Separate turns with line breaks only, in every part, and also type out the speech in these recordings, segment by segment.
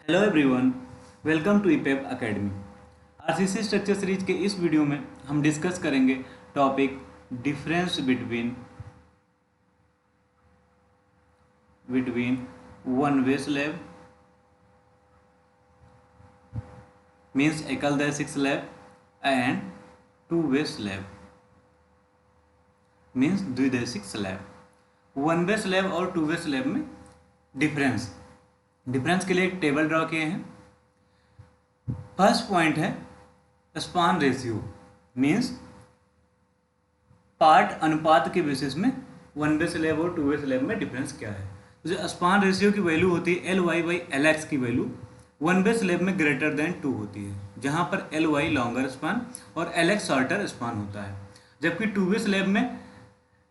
Hello everyone, welcome to ईपेप academy. RCC structure series के इस वीडियो में हम डिस्कस करेंगे topic difference between one way slab means एकल दैशिक slab and two way slab means द्विदैशिक स्लैब। वन वे स्लैब और टू वे स्लैब में डिफरेंस के लिए एक टेबल ड्रॉ किए हैं। फर्स्ट पॉइंट है स्पान रेशियो मीन्स पार्ट अनुपात के बेसिस में वन वे स्लैब और टू वे स्लैब में डिफरेंस क्या है। तो जो स्पान रेशियो की वैल्यू होती है L Y by L X की वैल्यू वन वे स्लैब में ग्रेटर देन 2 होती है, जहाँ पर एल वाई लॉन्गर स्पान और एल एक्स शॉर्टर स्पान होता है। जबकि टू वे स्लैब में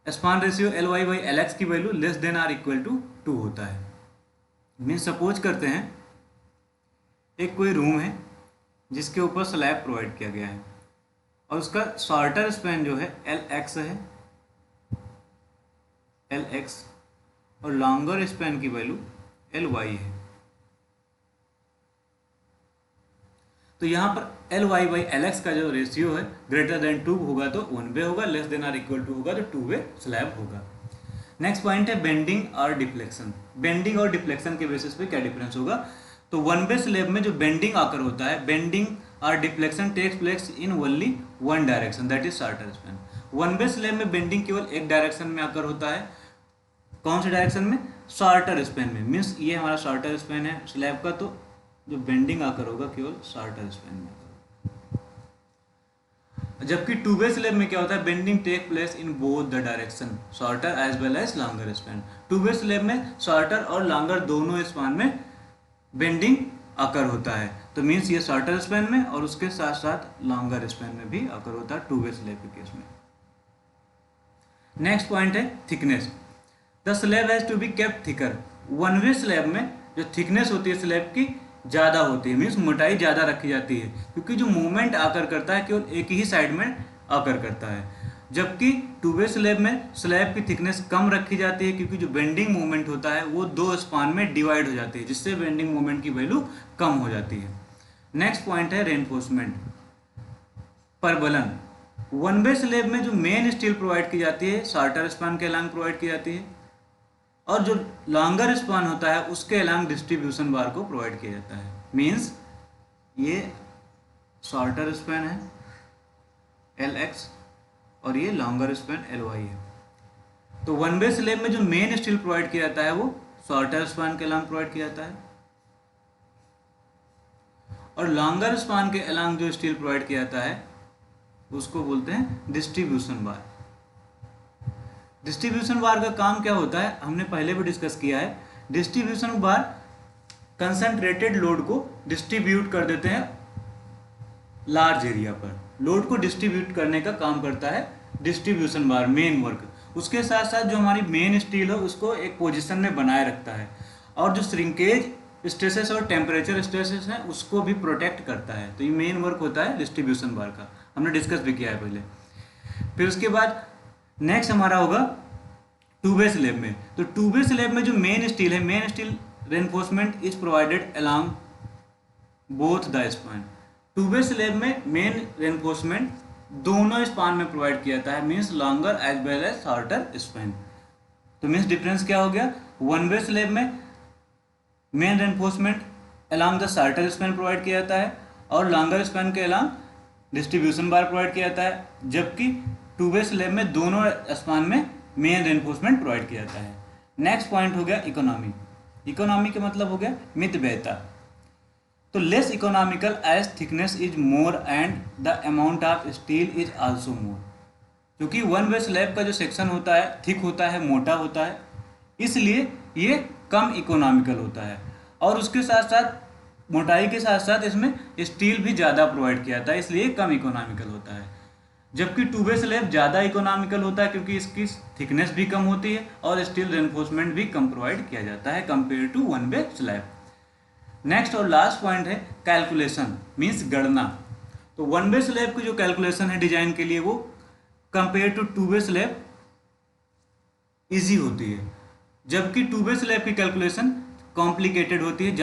span ratio L Y by L X की value less than or equal to 2 होता है। मीन्स सपोज करते हैं एक कोई रूम है जिसके ऊपर स्लैब प्रोवाइड किया गया है और उसका शॉर्टर स्पैन जो है एल एक्स है, एल एक्स, और लॉन्गर स्पैन की वैल्यू एल वाई है। तो यहाँ पर L Y by L X का जो रेशियो है ग्रेटर देन 2 होगा तो वन वे होगा, less than or equal to होगा तो टू वे स्लैब होगा। नेक्स्ट पॉइंट है बेंडिंग और डिफ्लेक्शन। बेंडिंग और डिफ्लेक्शन के बेसिस पे क्या डिफरेंस होगा। तो वन वे स्लैब में जो बेंडिंग आकर होता है, बेंडिंग और deflection takes place in only one direction, that is shorter span. One way slab में बेंडिंग केवल एक डायरेक्शन में आकर होता है। कौन से डायरेक्शन में? शॉर्टर स्पैन में। मीन्स ये हमारा शॉर्टर स्पैन है स्लैब का, तो जो बेंडिंग आकर होगा केवल शॉर्टर स्पैन में। जबकि टू वे स्लैब में क्या होता है, bending take place in both the direction, shorter as well as longer span. Two way slab में शॉर्टर और लॉन्गर दोनों स्पैन में बेंडिंग आकर होता है। तो मीन्स ये शॉर्टर स्पैन में और उसके साथ साथ लॉन्गर स्पैन में भी आकर होता है टू वे स्लैब के केस में। नेक्स्ट पॉइंट है thickness. The slab has to be kept thicker. One way slab में जो थिकनेस होती है स्लैब की ज़्यादा होती है, मीन्स मोटाई ज़्यादा रखी जाती है, क्योंकि जो मूवमेंट आकर करता है केवल एक ही साइड में आकर करता है। जबकि टू वे स्लैब में स्लैब की थिकनेस कम रखी जाती है, क्योंकि जो बेंडिंग मूवमेंट होता है वो दो स्पान में डिवाइड हो जाती है, जिससे बेंडिंग मूवमेंट की वैल्यू कम हो जाती है। नेक्स्ट पॉइंट है रेनफोर्समेंट, परबलन। वन वे स्लैब में जो मेन स्टील प्रोवाइड की जाती है शॉर्टर स्पान के अलांग प्रोवाइड की जाती है, और जो लॉन्गर स्पान होता है उसके अलांग डिस्ट्रीब्यूशन बार को प्रोवाइड किया जाता है। मीन्स ये शॉर्टर स्पैन है एल एक्स और ये लॉन्गर स्पैन एल वाई है। तो वन वे स्लैब में जो मेन स्टील प्रोवाइड किया जाता है वो शॉर्टर स्पैन के अलांग प्रोवाइड किया जाता है, और लॉन्गर स्पैन के अलांग जो स्टील प्रोवाइड किया जाता है उसको बोलते हैं डिस्ट्रीब्यूशन बार। डिस्ट्रीब्यूशन बार का काम क्या होता है हमने पहले भी डिस्कस किया है। डिस्ट्रीब्यूशन बार कंसंट्रेटेड लोड को डिस्ट्रीब्यूट कर देते हैं लार्ज एरिया पर। लोड को डिस्ट्रीब्यूट करने का काम करता है डिस्ट्रीब्यूशन बार, मेन वर्क। उसके साथ साथ जो हमारी मेन स्टील है उसको एक पोजीशन में बनाए रखता है, और जो श्रिंकेज स्ट्रेसेस और टेम्परेचर स्ट्रेसेस हैं उसको भी प्रोटेक्ट करता है। तो ये मेन वर्क होता है डिस्ट्रीब्यूशन बार का, हमने डिस्कस भी किया है पहले। फिर उसके बाद नेक्स्ट हमारा होगा टू वे स्लैब में। तो टू वे स्लैब में जो मेन स्टील है, main steel reinforcement is provided along both the span. Two way slab में मेन रेनफोर्समेंट दोनों स्पान में प्रोवाइड किया जाता है, means longer as well as shorter span. तो मीन्स डिफरेंस क्या हो गया, वन वे स्लैब में main reinforcement along the shorter span provide किया जाता है और लॉन्गर स्पैन के अलोंग डिस्ट्रीब्यूशन बार प्रोवाइड किया जाता है। जबकि टू वे स्लैब में दोनों स्पान में मेन रेनफोर्समेंट प्रोवाइड किया जाता है। नेक्स्ट पॉइंट हो गया इकोनॉमी। इकोनॉमी का मतलब हो गया मितव्ययता। तो less economical as thickness is more and the amount of steel is also more. क्योंकि वन वे स्लैब का जो सेक्शन होता है थिक होता है, मोटा होता है, इसलिए ये कम इकोनॉमिकल होता है, और उसके साथ साथ मोटाई के साथ साथ इसमें स्टील भी ज़्यादा प्रोवाइड किया जाता है, इसलिए कम इकोनॉमिकल होता है। जबकि टू वे स्लैब ज़्यादा इकोनॉमिकल होता है, क्योंकि इसकी थिकनेस भी कम होती है और स्टील रेनफोर्समेंट भी कम प्रोवाइड किया जाता है compare to one way slab. Next और लास्ट पॉइंट है कैलकुलेशन, मीन्स गणना। तो वन वे स्लैब की जो कैलकुलेशन है डिजाइन के लिए वो compare to two way slab easy होती है, जबकि टू वे स्लैब की कैलकुलेशन कॉम्प्लिकेटेड होती है।